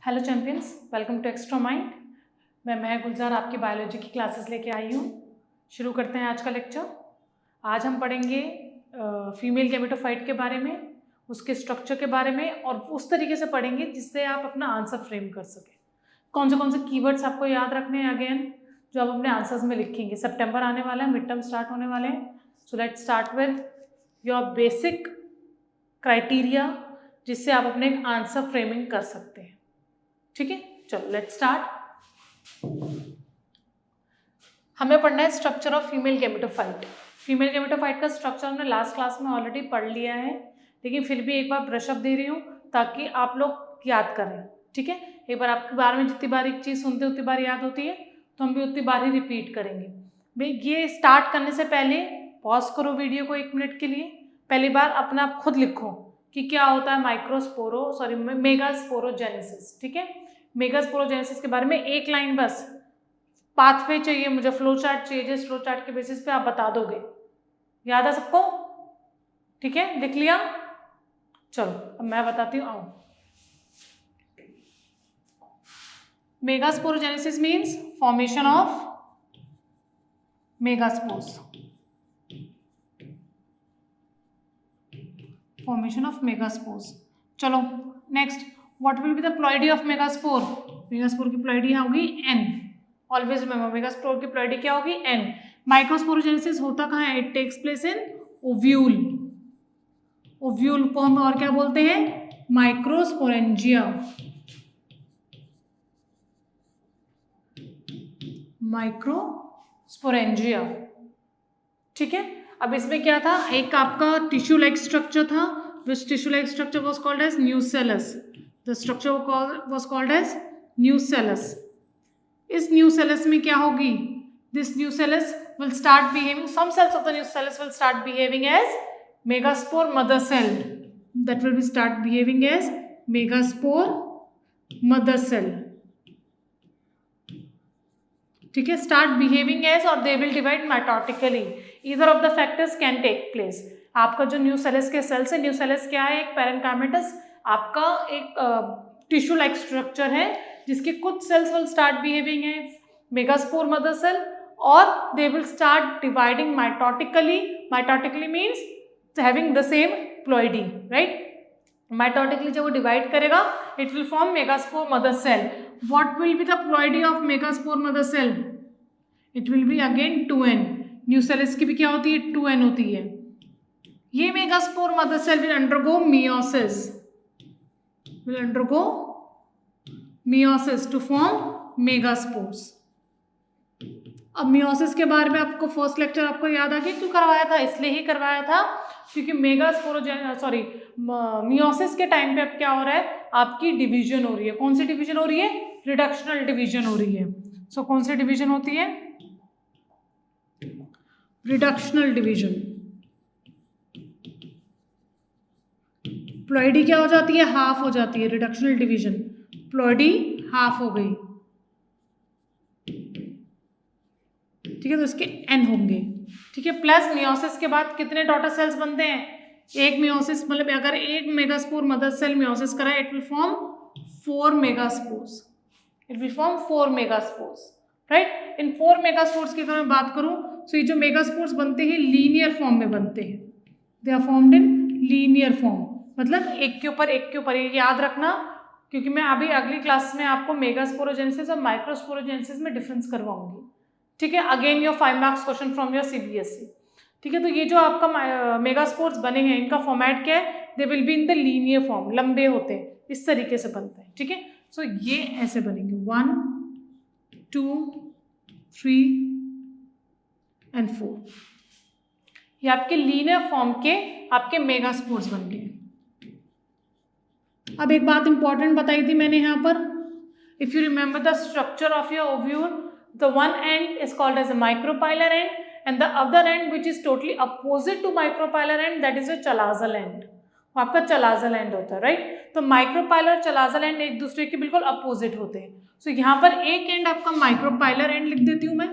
Hello champions, welcome to extra mind. मैं गुलजार आपकी biology की क्लासेस लेके आई हूँ। शुरू करते हैं आज का लेक्चर। आज हम पढ़ेंगे फीमेल गैमेटोफाइट के बारे में, उसके स्ट्रक्चर के बारे में, और उस तरीके से पढ़ेंगे जिससे आप अपना आंसर फ्रेम कर सकें। कौन से कीवर्ड्स आपको याद रखने हैं अगेन, जो आप अपने आंसर्स में लिखेंगे। सितंबर आने वाला है, मिड टर्म स्टार्ट होने वाले हैं। So let's start with your basic criteria जिससे आप अपने आंसर फ्रेमिंग कर सकते हैं। ठीक है, चलो लेट्स स्टार्ट। हमें पढ़ना है structure of female gametophyte. Female gametophyte का स्ट्रक्चर हमने लास्ट क्लास में ऑलरेडी पढ़ लिया है, लेकिन फिर भी एक बार ब्रशअप दे रही हूँ ताकि आप लोग याद करें। ठीक है, एक बार आपके बारे में जितनी बार एक चीज़ सुनते उतनी बार याद होती है, तो हम भी उतनी बार ही रिपीट करेंगे। भाई ये स्टार्ट करने से पहले पॉज करो वीडियो को 1 मिनट के लिए। पहली बार अपना आप खुद लिखो कि क्या होता है मेगास्पोरोजेनेसिस। ठीक है, मेगास्पोरोजेनेसिस के बारे में एक लाइन बस, पाथवे चाहिए मुझे, फ्लो चार्ट चाहिए, जिस फ्लो चार्ट के बेसिस पे आप बता दोगे। याद है सबको? ठीक है, लिख लिया? चलो अब मैं बताती हूँ, आओ। Megasporogenesis means formation of megaspores, formation of megaspores. चलो next, what will be the ploidy of megaspore? Megaspore की प्लॉइडी होगी n। ऑलवेज रिमेंबर, मेगास्पोर की प्लॉइडी क्या होगी? n। माइक्रोस्पोरोजेनेसिस होता कहाँ है? It takes place in ovule. Ovule को हम और क्या बोलते हैं? माइक्रोस्पोरेंजिया। माइक्रोस्पोरेंजिया। ठीक है, अब इसमें क्या था? एक आपका टिश्यू लाइक स्ट्रक्चर था, which tissue like structure was called as nucellus. The structure was called as nucellus. इस nucellus में क्या होगी? This nucellus will start behaving, some cells of the nucellus will start behaving as megaspore mother cell. That will be start behaving as megaspore mother cell. ठीक है, start behaving as, और they will divide mitotically. Either of the factors can take place. आपका जो nucellus के sales है, nucellus क्या है? एक पैरेनकाइमेटस, आपका एक टिश्यू लाइक स्ट्रक्चर है जिसके कुछ सेल्स विल स्टार्ट बिहेविंग है मेगास्पोर मदर सेल, और they will start dividing mitotically. Mitotically means having the same ploidy, right? Mitotically जब वो डिवाइड करेगा, it will form megaspore mother cell. What will be the ploidy of megaspore mother cell? It will be again 2n. Nucellus की भी क्या होती है? 2n होती है। ये megaspore mother cell will undergo meiosis. Will undergo meiosis to form megaspores. अब meiosis के बारे में आपको फर्स्ट लेक्चर आपको याद आ गया, क्यों करवाया था? इसलिए ही करवाया था क्योंकि मियोसिस के टाइम पे अब क्या हो रहा है? आपकी डिवीजन हो रही है। कौन सी डिवीजन हो रही है? रिडक्शनल डिवीजन हो रही है। सो कौन सी डिवीजन होती है? Reductional division. प्लॉइडी क्या हो जाती है? हाफ हो जाती है। रिडक्शनल डिवीजन, प्लॉइडी हाफ हो गई। ठीक है, तो इसके n होंगे। ठीक है, प्लस मियोसिस के बाद कितने डॉटर सेल्स बनते हैं? एक मियोसिस, मतलब अगर एक मेगास्पोर मदर सेल मियोसिस कराए, it will form 4 megaspores. It will form 4 megaspores, right? In 4 megaspores की अगर मैं बात करूं, तो ये जो मेगास्पोर्स बनते हैं लीनियर फॉर्म में बनते हैं। They are formed in linear form, मतलब एक के ऊपर एक के ऊपर। ये याद रखना, क्योंकि मैं अभी अगली क्लास में आपको मेगास्पोरोजेनेसिस और माइक्रोस्पोरोजेनेसिस में डिफरेंस करवाऊंगी। ठीक है, again your 5 marks question from your CBSE। ठीक है, तो ये जो आपका मेगास्पोर्स बने हैं, इनका फॉर्मेट क्या है? They will be in the linear form, लंबे होते हैं, इस तरीके से बनते हैं। ठीक है, सो ये ऐसे बनेंगे 1 2 3 एंड 4। ये आपके लीनियर फॉर्म के आपके मेगास्पोर्स बन गए। अब एक बात इंपॉर्टेंट बताई थी मैंने यहाँ पर, if you remember the structure of your ovule, the one end is called as a micropylar end, and the other end which is totally opposite to micropylar end, that is a chalazal end. वो आपका chalazal end होता है, right? तो micropylar chalazal end एक दूसरे के बिल्कुल opposite होते हैं। सो यहाँ पर एक एंड आपका माइक्रोपाइलर एंड लिख देती हूँ मैं,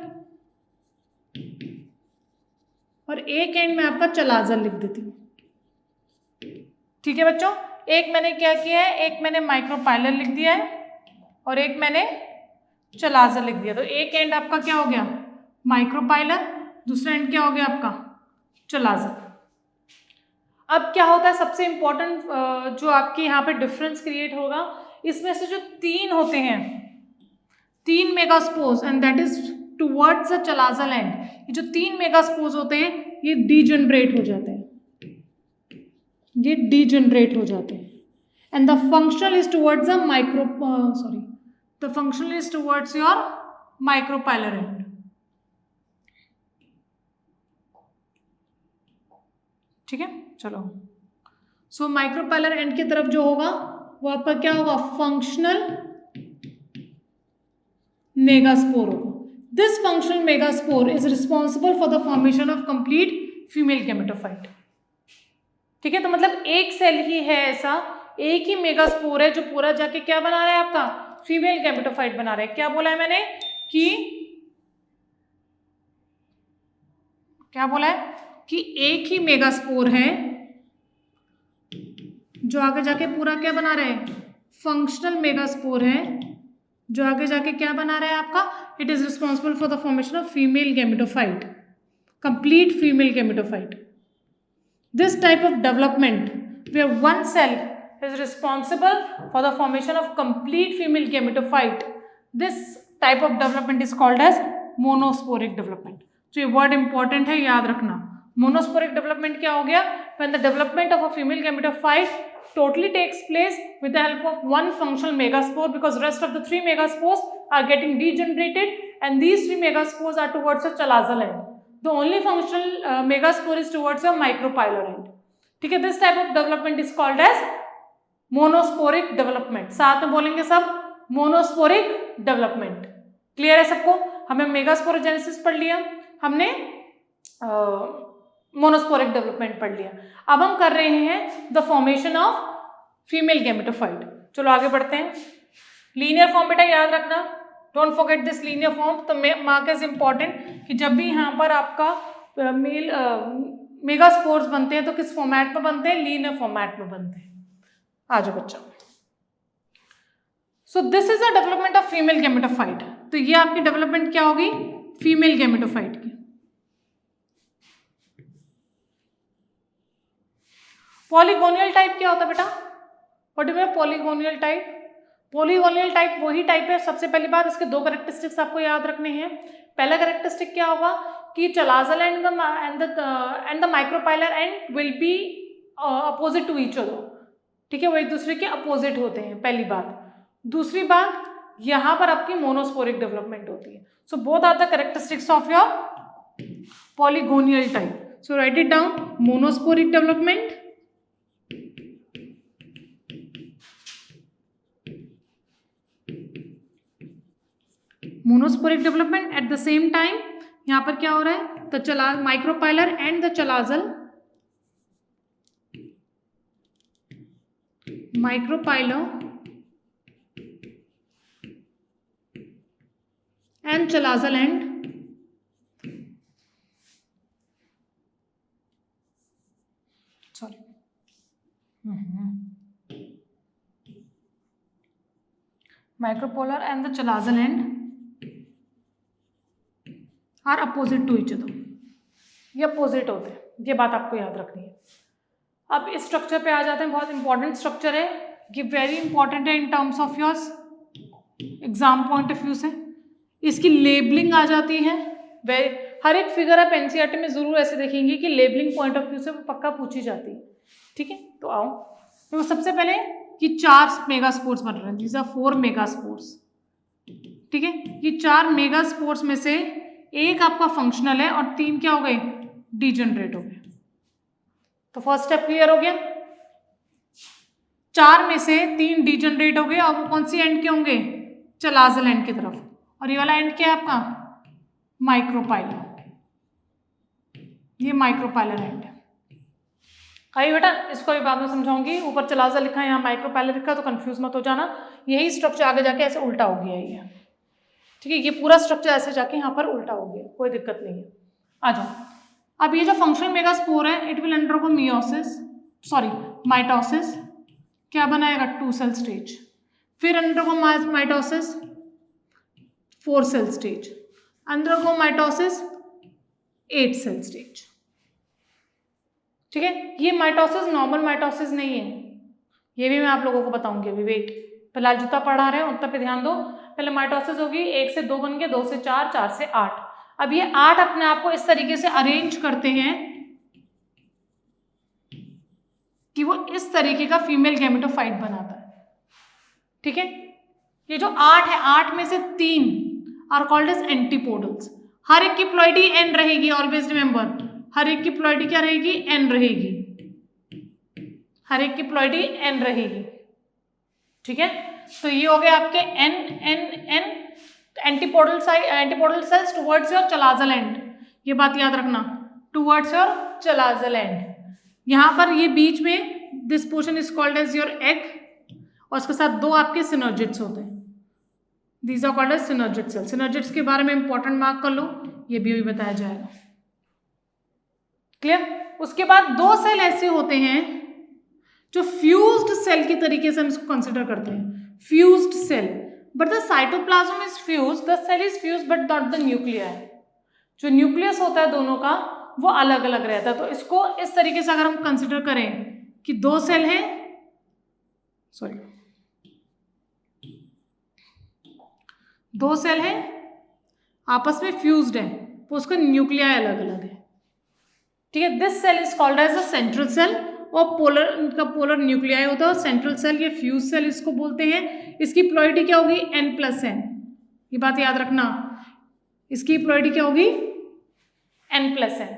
और एक एंड में आपका चलाजल लिख देती हूँ। ठीक है बच्चों, एक मैंने क्या किया है? एक मैंने माइक्रोपाइलर लिख दिया है, और एक मैंने चलाजल लिख दिया। तो एक एंड आपका क्या हो गया, माइक्रोपाइलर, दूसरा एंड क्या हो गया आपका, चलाजल। अब क्या होता है, सबसे इंपॉर्टेंट जो आपके यहाँ पे डिफरेंस क्रिएट होगा, इसमें से जो 3 होते हैं, 3 megaspores and that is towards the चलाजल end, ये जो 3 मेगास्पोर्स होते हैं ये डीजनरेट हो जाते हैं, ये डीजनरेट हो जाते हैं। And the functional is towards the the functional is towards your micropylar and. ठीक है, चलो। सो माइक्रोपाइलर एंड की तरफ जो होगा वो आपका क्या होगा, फंक्शनल मेगास्पोर होगा। This functional megaspore is responsible for the formation of complete female gametophyte. ठीक है, तो मतलब एक सेल ही है ऐसा, एक ही मेगास्पोर है जो पूरा जाके क्या बना रहा है, आपका फीमेल गैमेटोफाइट बना रहा है। क्या बोला है मैंने कि क्या बोला है कि एक ही मेगास्पोर है जो आगे जाके पूरा क्या बना रहे हैं, फंक्शनल मेगास्पोर है जो आगे जाके क्या बना रहा है आपका, it is responsible for the formation of female gametophyte, complete female gametophyte. This type of development where one cell is responsible for the formation of complete female gametophyte, this type of development is called as monosporic development। तो ये word important है, याद रखना। Monosporic development क्या हो गया, when the development of a female gametophyte totally takes place with the help of one functional megaspore, because rest of the 3 megaspores are getting degenerated and these 3 megaspores are towards the chalazal end, the only functional megaspore is towards a micropylar end। ठीक है, this type of development is called as monosporic development. साथ में बोलेंगे सब, monosporic development. Clear है सबको, हमें megasporogenesis पढ़ लिया, हमने मोनोस्पोरिक डेवलपमेंट पढ़ लिया। अब हम कर रहे हैं the formation of female gametophyte. चलो आगे बढ़ते हैं। लीनियर फॉर्म बेटा याद रखना, don't forget this linear form. तो मार्क इज इंपॉर्टेंट कि जब भी यहाँ पर आपका मेल मेगास्पोर्स बनते हैं तो किस फॉर्मेट में बनते हैं, लीनियर फॉर्मेट में बनते हैं। आ जाओ बच्चा। So this is the development of female gametophyte. तो ये आपकी डेवलपमेंट क्या होगी, फीमेल गैमेटोफाइट की। पॉलीगोनियल टाइप क्या होता है बेटा, what do you mean polygonum type? Polygonum type वही टाइप है, सबसे पहली बात इसके 2 कैरेक्टरिस्टिक्स आपको याद रखने हैं। पहला कैरेक्टरिस्टिक क्या होगा कि chalazal end the micropylar end will be opposite to each other. ठीक है, वो एक दूसरे के अपोजिट होते हैं, पहली बात। दूसरी बात, यहां पर आपकी मोनोस्पोरिक डेवलपमेंट होती है। So both are the characteristics of your polygonum type. So write it down, monosporic development, monosporic development. At the same time यहां पर क्या हो रहा है, the micropylar and the chalazal, micropylar and chalazal end micropolar and the chalazal end are opposite to each other। ये opposite होते हैं, ये बात आपको याद रखनी है। अब इस स्ट्रक्चर पे आ जाते हैं, बहुत इंपॉर्टेंट स्ट्रक्चर है ये, वेरी इंपॉर्टेंट है in terms of yours exam point of view से। इसकी लेबलिंग आ जाती है, हर एक फिगर आप एनसीईआरटी में जरूर ऐसे देखेंगे कि लेबलिंग पॉइंट ऑफ व्यू से पक्का पूछी जाती है। ठीक है, तो आओ, तो सबसे पहले कि 4 मेगास्पोर्स बन रहे हैं, दीज आर 4 मेगास्पोर्स। ठीक है, ये 4 मेगास्पोर्स में से एक आपका फंक्शनल है और 3 क्या हो गए, डीजनरेट हो गए। तो फर्स्ट स्टेप क्लियर हो गया, 4 में से 3 डीजनरेट हो गए और वो कौन सी एंड के होंगे, चलाजल एंड की तरफ। और ये वाला एंड क्या है आपका, माइक्रोपाइलर, ये माइक्रोपाइलर एंड है। आइए बेटा, इसको भी बाद में समझाऊंगी। ऊपर चलाजल लिखा है, यहाँ माइक्रोपाइलर लिखा है, तो कंफ्यूज मत हो जाना। यही स्ट्रक्चर आगे जाके ऐसे उल्टा हो गया है ये। ठीक है, ये पूरा स्ट्रक्चर ऐसे जाके यहाँ पर उल्टा हो गया, कोई दिक्कत नहीं है। आ जाओ, अब ये जो फंक्शनल मेगास्पोर है, इट विल अंडरगो माइटोसिस। क्या बनाएगा, 2 सेल स्टेज। फिर undergo mitosis 4 cell stage, undergo mitosis 8 cell stage. ठीक है, ये माइटोसिस नॉर्मल माइटोसिस नहीं है, ये भी मैं आप लोगों को बताऊंगी अभी। वेट, फिलहाल जितना पढ़ा रहे हैं उतना पे ध्यान दो। पहले माइटोसिस होगी, 1 से 2 बन गए, 2 से 4, 4 से 8। अब ये 8 अपने आप को इस तरीके से अरेंज करते हैं कि वो इस तरीके का फीमेल गैमेटोफाइट बनाता है। ठीक है, ये जो 8 है, 8 में से 3 आर कॉल्ड एज एंटीपोडल्स। हर एक की प्लॉइडी एन रहेगी, ऑलवेज रिमेंबर, हर एक की प्लॉइडी क्या रहेगी, एन रहेगी, हर एक की प्लॉइडी एन रहेगी। ठीक है, तो ये हो गए आपके n n n antipodal cells towards your chalazal end. ये बात याद रखना, टुवर्ड्स योर चलाजल एंड। यहां पर ये बीच में this portion is called as your egg, और उसके साथ 2 आपके सिनर्जिड्स होते हैं, these are called as synergid cell. Synergids के बारे में इंपॉर्टेंट मार्क कर लो, ये भी अभी बताया जाएगा। क्लियर? उसके बाद 2 सेल ऐसे होते हैं जो फ्यूज्ड सेल के तरीके से हम इसको कंसिडर करते हैं, fused cell. But the cytoplasm is fused, the cell is fused but not the nuclei. जो न्यूक्लियस होता है दोनों का वो अलग अलग रहता है। तो इसको इस तरीके से अगर हम कंसिडर करें कि 2 सेल हैं, सॉरी 2 सेल हैं आपस में फ्यूज्ड है, तो उसका न्यूक्लियाई अलग अलग है। ठीक है, this cell is called as a central cell, और पोलर, इनका पोलर न्यूक्लियाई होता है। सेंट्रल सेल या फ्यूज सेल इसको बोलते हैं। इसकी प्लॉइडी क्या होगी, n+n। ये बात याद रखना, इसकी प्लॉइडी क्या होगी, n+n।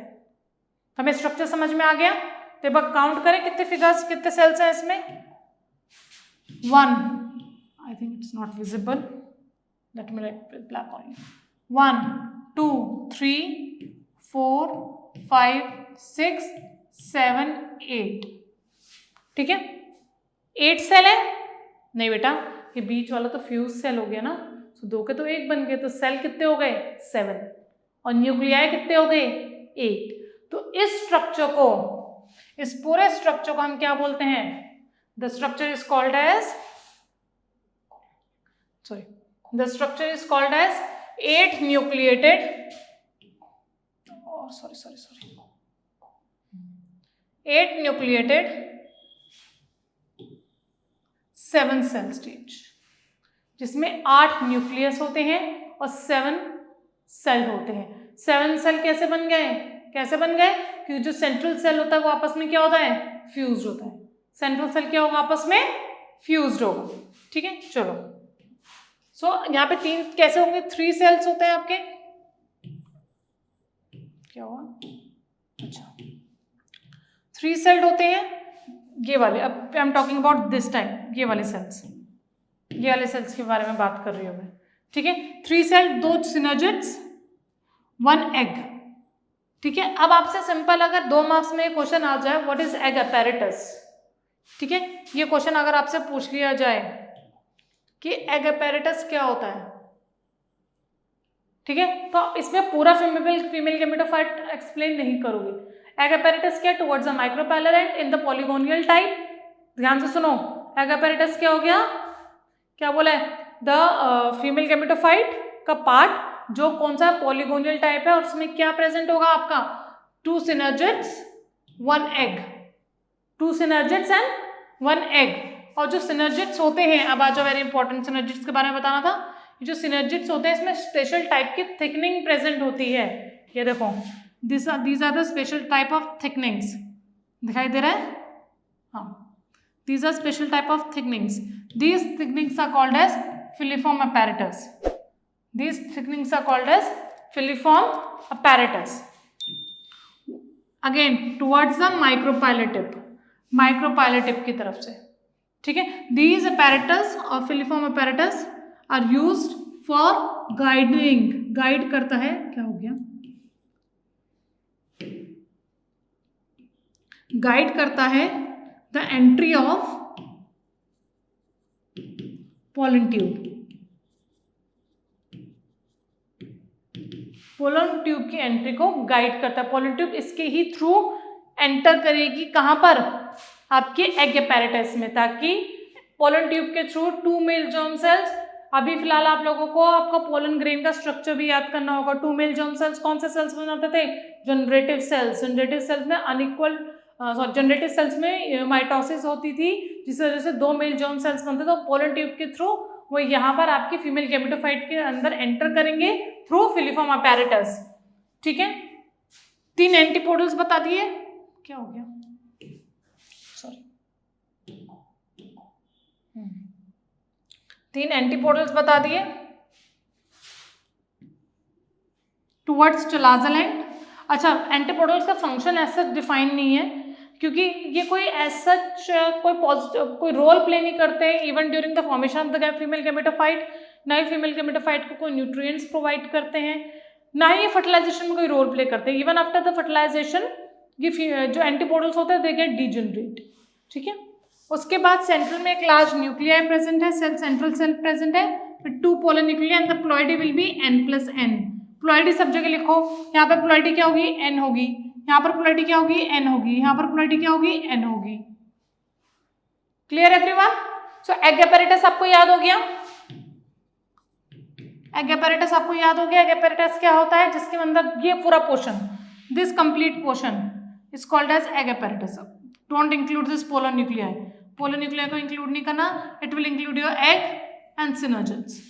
हमें स्ट्रक्चर समझ में आ गया। तो एक बार काउंट करें कितने फिगर्स, कितने सेल्स हैं इसमें। 1, I think it's not visible, let me right with black on. 1 2 3 4 5 6 7 8। ठीक है, 8 सेल है। नहीं बेटा, ये बीच वाला तो फ्यूज सेल हो गया ना, तो 2 के तो 1 बन गए, तो सेल कितने हो गए, 7, और न्यूक्लियाई कितने हो गए, 8। तो इस स्ट्रक्चर को, इस पूरे स्ट्रक्चर को हम क्या बोलते हैं, the structure is called as, sorry, the structure is called as 8 nucleated, sorry 8 nucleated 7 cell stage, जिसमें 8 न्यूक्लियस होते हैं और 7 सेल होते हैं। 7 सेल कैसे बन गए, क्योंकि जो सेंट्रल सेल होता है वो आपस में क्या होता है, फ्यूज्ड होता है। सेंट्रल सेल क्या होगा, आपस में फ्यूज्ड होगा। ठीक है, चलो। सो यहाँ पे 3 कैसे होंगे, 3 सेल्स होते हैं आपके, क्या हुआ, अच्छा 3 सेल्ड होते हैं ये वाले। अब I am talking about this time, ये वाले सेल्स, ये वाले सेल्स के बारे में बात कर रही हूँ मैं। ठीक है, 3 सेल, 2 सिनर्जिड्स, 1 एग। ठीक है, अब आपसे सिंपल अगर 2 मार्क्स में क्वेश्चन आ जाए, व्हाट इज एग अपैरेटस। ठीक है, ये क्वेश्चन अगर आपसे पूछ लिया जाए कि एग अपैरेटस क्या होता है, ठीक है, तो इसमें पूरा फीमेल गैमेटोफाइट एक्सप्लेन नहीं करोगे। एग अपैरेटस क्या, towards a micropylar end in the polygonum type. ध्यान से सुनो, एग अपैरेटस क्या हो गया, क्या बोला है, द फीमेल गैमेटोफाइट का पार्ट जो कौन सा पॉलीगोनियल टाइप है, और उसमें क्या प्रेजेंट होगा आपका, 2 synergids 1 egg, 2 synergids and 1 egg. और जो सिनर्जिड्स होते हैं, अब आज वेरी इंपॉर्टेंट, सिनर्जिड्स के बारे में बताना था। जो सिनर्जिड्स होते हैं इसमें स्पेशल टाइप की थिकनिंग प्रेजेंट होती है। ये देखो, these are the special type of thickenings, दिखाई दे रहा है, हाँ, these are special type of thickenings. These thickenings are called as filiform apparatus, these thickenings are called as filiform apparatus. Again towards the micropylar tip की तरफ से। ठीक है, दीज अपैरेटस और filiform apparatus are used for guiding, guide करता है, क्या हो गया, गाइड करता है the entry of pollen tube. Pollen tube की एंट्री को गाइड करता है। पोलन ट्यूब इसके ही थ्रू एंटर करेगी, कहां पर, आपके एग अपैरेटस में, ताकि पोलन ट्यूब के थ्रू 2 मेल जर्म सेल्स। अभी फिलहाल आप लोगों को आपका पोलन ग्रेन का स्ट्रक्चर भी याद करना होगा। 2 मेल जर्म सेल्स कौन से सेल्स बनाते थे? Generative cells. जनरेटिव सेल्स में अनइक्वल जनरेटिव सेल्स में माइटोसिस होती थी, जिस वजह से 2 मेल जर्म सेल्स बनते थे। तो पोलन ट्यूब के थ्रू वो यहाँ पर आपकी फीमेल गैमेटोफाइट के अंदर एंटर करेंगे थ्रू फिलिफॉर्म अपैरेटस। ठीक है, 3 एंटीपोडल्स बता दिए। क्या हो गया? सॉरी, 3 एंटीपोडल्स बता दिए टुवर्ड्स चलाजल एंड। अच्छा, एंटीपोडल्स का फंक्शन ऐसा डिफाइन नहीं है, क्योंकि ये कोई ऐसा कोई रोल प्ले नहीं करते even during the formation of the female gametophyte. ना ही फीमेल गैमेटोफाइट को कोई न्यूट्रिएंट्स प्रोवाइड करते हैं, ना ही ये फर्टिलाइजेशन में कोई रोल प्ले करते हैं। इवन आफ्टर द फर्टिलाइजेशन ये जो एंटीपोडल्स होते हैं दे गेट डीजनरेट। ठीक है, उसके बाद सेंट्रल में एक लार्ज न्यूक्लियाई प्रेजेंट है, सेंट्रल सेल प्रेजेंट है, फिर 2 polar nuclei and the ploidy will be n+n। Ploidy सब जगह लिखो, यहाँ पर प्लॉइडी क्या होगी? n होगी, यहाँ पर प्लॉइडी क्या होगी? n होगी, यहाँ पर प्लॉइडी क्या होगी? n होगी। Clear everyone? So egg apparatus आपको याद हो गया? एग apparatus आपको याद हो गया? एग apparatus क्या होता है? जिसके अंदर ये पूरा portion, this complete portion is called as egg apparatus। Don't include this polar nuclei. Polar nuclei को इंक्लूड नहीं करना, it will include your egg and synergids.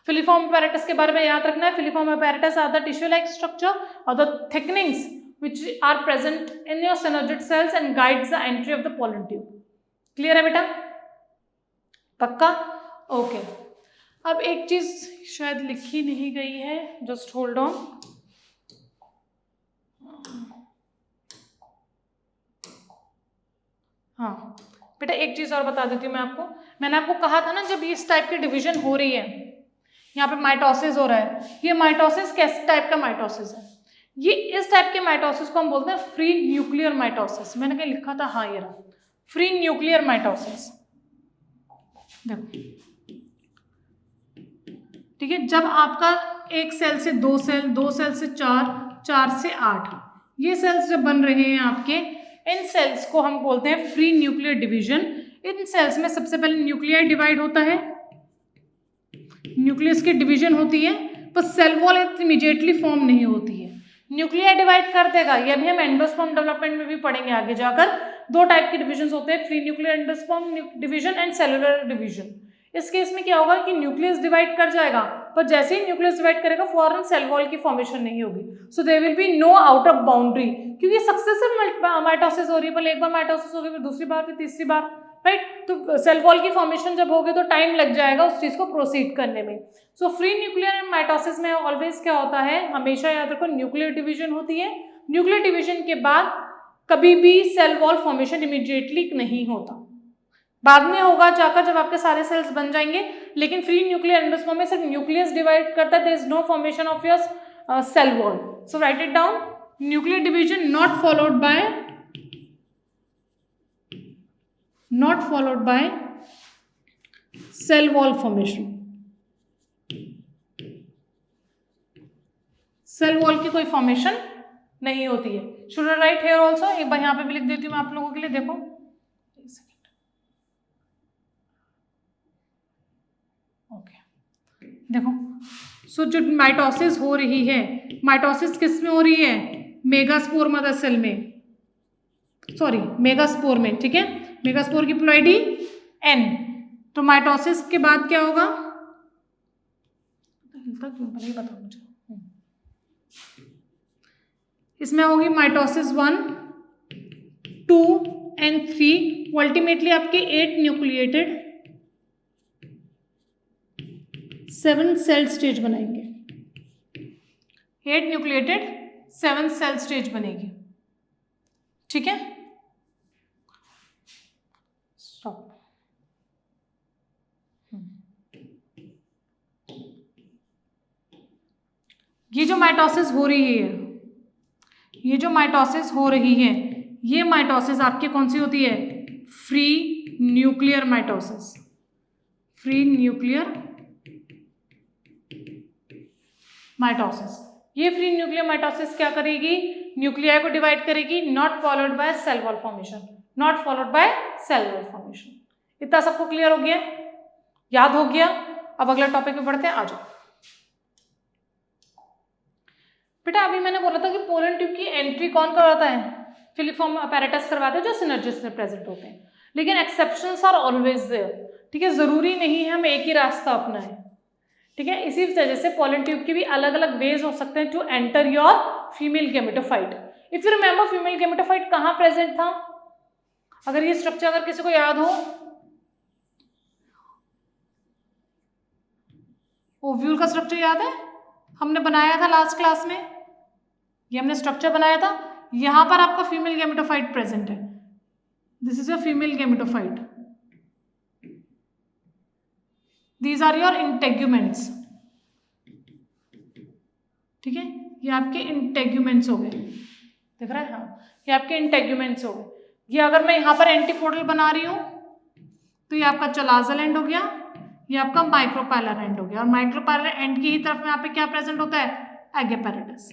Filiform apparatus के बारे में याद रखना है। Filiform apparatus are the tissue like structure और the thickenings which are present in your synergid cells and guides the entry of the pollen tube. Clear है बेटा? पक्का? ओके। अब एक चीज शायद लिखी नहीं गई है, जस्ट होल्ड ऑन। हाँ बेटा, एक चीज और बता देती हूँ मैं आपको। मैंने आपको कहा था ना, जब इस टाइप की डिवीजन हो रही है, यहाँ पे माइटोसिस हो रहा है, ये माइटोसिस किस टाइप का माइटोसिस है? ये इस टाइप के माइटोसिस को हम बोलते हैं फ्री न्यूक्लियर माइटोसिस। मैंने कहीं लिखा था, हाँ ये रहा, फ्री न्यूक्लियर माइटोसिस। देखो, ठीक है, जब आपका एक सेल से 2 सेल, 2 सेल से 4, 4 से 8, ये सेल्स जब बन रहे हैं आपके, इन सेल्स को हम बोलते हैं फ्री न्यूक्लियर डिवीजन। इन सेल्स में सबसे पहले न्यूक्लियाई डिवाइड होता है, न्यूक्लियस की डिवीजन होती है, पर सेल वॉल इमीडिएटली फॉर्म नहीं होती है। न्यूक्लियाई डिवाइड कर देगा, ये भी हम एंडोस्पर्म डेवलपमेंट में भी पढ़ेंगे आगे जाकर। 2 टाइप की डिविजन होते हैं, free nuclear endosperm division and cellular division. इस केस में क्या होगा कि न्यूक्लियस डिवाइड कर जाएगा, पर जैसे ही न्यूक्लियस डिवाइड करेगा फॉरन सेल वॉल की फॉर्मेशन नहीं होगी। So there will be no out of boundary, क्योंकि सक्सेसिव माइटोसिस हो रही है, पहले एक बार माइटोसिस हो गई, फिर दूसरी बार, फिर तीसरी बार, राइट? तो सेल वॉल की फॉर्मेशन जब होगी तो टाइम लग जाएगा उस चीज को प्रोसीड करने में। सो फ्री न्यूक्लियर माइटोसिस में ऑलवेज क्या होता है, हमेशा याद रखो, न्यूक्लियर डिवीजन होती है। न्यूक्लियर डिवीजन के बाद कभी भी सेल वॉल फॉर्मेशन इमीडिएटली नहीं होता, बाद में होगा जाकर जब आपके सारे सेल्स बन जाएंगे। लेकिन फ्री न्यूक्लियर एंडोस्पर्म में सिर्फ न्यूक्लियस डिवाइड करता है, there is no formation of your cell wall. So write it down, nuclear division not followed by cell wall formation. Cell wall की कोई फॉर्मेशन नहीं होती है। Should I write here also? एक बार यहाँ पे भी लिख देती हूँ मैं आप लोगों के लिए, देखो। ओके, देखो, सो जो माइटोसिस हो रही है, माइटोसिस किस में हो रही है? मेगास्पोर मदर सेल में, सॉरी मेगास्पोर में, ठीक है, मेगास्पोर की प्लॉइडी N। तो माइटोसिस के बाद क्या होगा? पहले बताओ मुझे। इसमें होगी माइटोसिस 1, 2 एंड 3। अल्टीमेटली आपके 8 न्यूक्लिएटेड 7 सेल स्टेज बनाएंगे। 8 न्यूक्लिएटेड 7 सेल स्टेज बनेगी। ठीक है, स्टॉप। ये जो माइटोसिस हो रही है, ये जो माइटोसिस हो रही है, ये माइटोसिस आपकी कौन सी होती है? Free nuclear mitosis. Free nuclear mitosis. ये फ्री न्यूक्लियर माइटोसिस क्या करेगी? न्यूक्लियाई को डिवाइड करेगी, not followed by cell wall formation, not followed by cell wall formation. इतना सबको क्लियर हो गया, याद हो गया? अब अगला टॉपिक पे बढ़ते हैं, आ जाओ बेटा। अभी मैंने बोला था कि पोलन ट्यूब की एंट्री कौन करवाता है? फिलिफॉर्म अपैरेटस करवाते हैं जो सिनर्जिस में प्रेजेंट होते हैं, लेकिन एक्सेप्शंस आर ऑलवेज देयर, ठीक है? जरूरी नहीं है हम एक ही रास्ता अपनाएं, ठीक है? इसी वजह से पोलन ट्यूब के भी अलग अलग वेज हो सकते हैं to enter your female gametophyte. If you remember female gametophyte कहाँ प्रेजेंट था? अगर ये स्ट्रक्चर अगर किसी को याद हो, ओव्यूल का स्ट्रक्चर याद है? हमने बनाया था लास्ट क्लास में, ये हमने स्ट्रक्चर बनाया था। यहां पर आपका फीमेल गेमेटोफाइट प्रेजेंट है, this is a female gametophyte, these are your integuments, ठीक है? ये आपके इंटेग्यूमेंट्स हो गए, दिख रहा है? हाँ, ये आपके इंटेग्यूमेंट्स हो गए। ये अगर मैं यहाँ पर एंटीपोडल बना रही हूँ तो ये आपका चलाजल एंड हो गया, ये आपका माइक्रोपैलर एंड हो गया, और माइक्रोपैलर एंड की ही तरफ में यहाँ पे क्या प्रेजेंट होता है? एगेपेरेटस,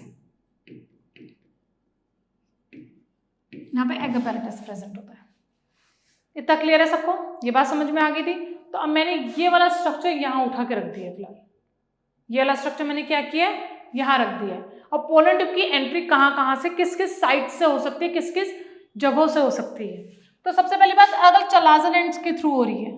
यहाँ पे एगेपेरेटस प्रेजेंट होता है। इतना क्लियर है सबको? ये बात समझ में आ गई थी? तो अब मैंने ये वाला स्ट्रक्चर यहाँ उठा के रख दिया है फिलहाल, ये वाला स्ट्रक्चर मैंने क्या किया है? यहाँ रख दिया है। और पोलन ट्यूब की एंट्री कहाँ कहाँ से, किस किस साइड से हो सकती है, किस किस जगहों से हो सकती है? तो सबसे पहली बात, अगर चलाजल एंड के थ्रू हो रही है,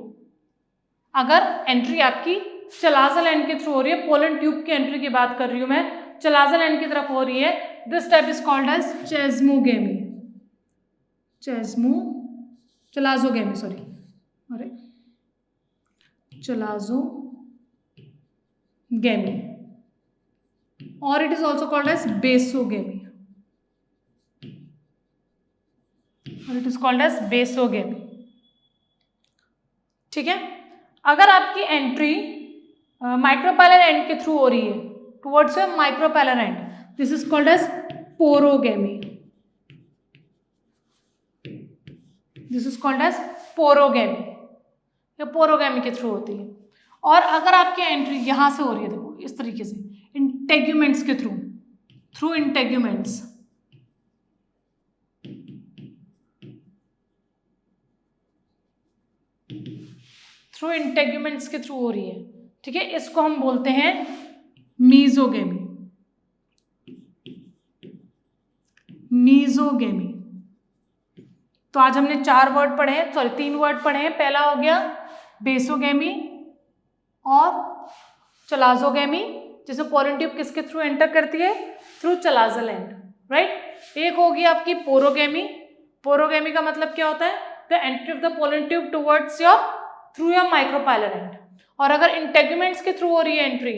अगर एंट्री आपकी चलाजल एंड के थ्रू हो रही है, पोलन ट्यूब की एंट्री की बात कर रही हूं मैं, चलाजल एंड की तरफ हो रही है, this type is called as chasmogamy, chalazogamy, sorry, अरे चलाजोगेमी, और it is also called as basigamy, और it is called as basigamy, ठीक है? अगर आपकी एंट्री माइक्रोपैलर एंड के थ्रू हो रही है towards micropylar end, this is called as porogamy, this is called as porogamy, या पोरोगेमी के थ्रू होती है। और अगर आपकी एंट्री यहां से हो रही है, देखो इस तरीके से, इंटेग्यूमेंट्स के थ्रू इंटेग्यूमेंट्स, थ्रू इंटेग्यूमेंट्स के थ्रू हो रही है, ठीक है? इसको हम बोलते हैं मीजोगेमी, मीजोगेमी। तो आज हमने 4 वर्ड पढ़े हैं, सॉरी 3 वर्ड पढ़े हैं। पहला हो गया बेसोगेमी और चलाजोगेमी, जिसमें पोलन ट्यूब किसके थ्रू एंटर करती है? Through chalazal end, right? एक होगी आपकी पोरोगेमी, पोरोगेमी का मतलब क्या होता है? The entry of the pollen tube towards your through your micropylar end. और अगर इंटेग्यूमेंट्स के थ्रू हो रही है entry,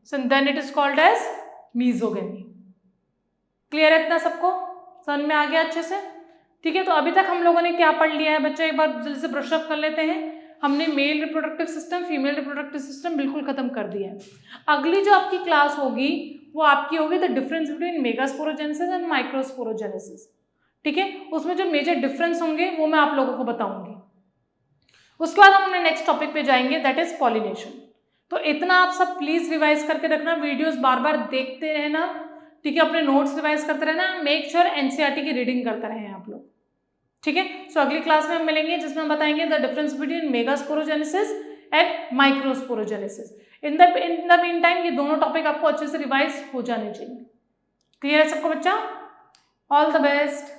so then it is called as mesogamy. Clear है इतना सबको? समझ में आ गया अच्छे से? ठीक है, तो अभी तक हम लोगों ने क्या पढ़ लिया है बच्चा, एक बार जल्दी से ब्रश अप कर लेते हैं। हमने male reproductive system, female reproductive system बिल्कुल खत्म कर दिया है। अगली जो आपकी क्लास होगी वो आपकी होगी the difference between megasporogenesis and microsporogenesis, ठीक है? उसमें जो मेजर डिफरेंस होंगे वो मैं आप लोगों को बताऊंगी। उसके बाद हम अपने नेक्स्ट टॉपिक पे जाएंगे, दैट इज पॉलिनेशन। तो इतना आप सब प्लीज रिवाइज करके रखना, वीडियोस बार बार देखते रहना, ठीक है? अपने नोट्स रिवाइज करते रहना, मेक श्योर एनसीईआरटी की रीडिंग करते रहें आप लोग, ठीक है? सो अगली क्लास में हम मिलेंगे जिसमें हम बताएंगे the difference between megasporogenesis and microsporogenesis. In the mean time ये दोनों टॉपिक आपको अच्छे से रिवाइज हो जाने चाहिए। क्लियर है सबको बच्चा? All the best.